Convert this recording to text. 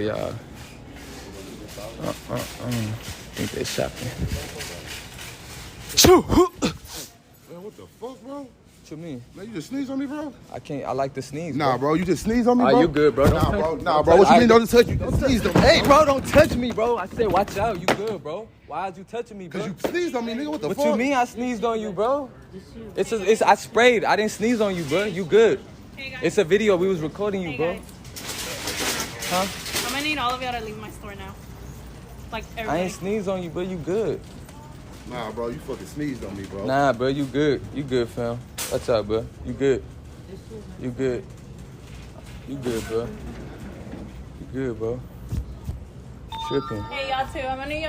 Y'all. Think they shopping. Man, what the fuck, bro? What you mean? Man, you just sneeze on me, bro? I can't. I like to sneeze. Nah, bro, you just sneeze on me, bro? You good, bro? Nah, bro. What you mean don't touch you? Don't sneeze on me. Hey, bro, don't touch me, bro. I said, watch out. You good, bro? Why is you touching me, bro? Cause you sneezed on me, nigga. What the fuck? What you mean I sneezed on you, bro? It's I sprayed. I didn't sneeze on you, bro. You good? Hey guys. It's a video. We was recording you, Hey bro. guys. Huh? I'm gonna need all of y'all to leave my store now. Like everybody. I ain't sneeze on you, bro. You good? Nah, bro, you fucking sneezed on me, bro. Nah, bro. You good? You good, fam? What's up, bro? You good? You good? You good, bro? You good, bro? Tripping. Hey y'all too. I'm gonna need y'all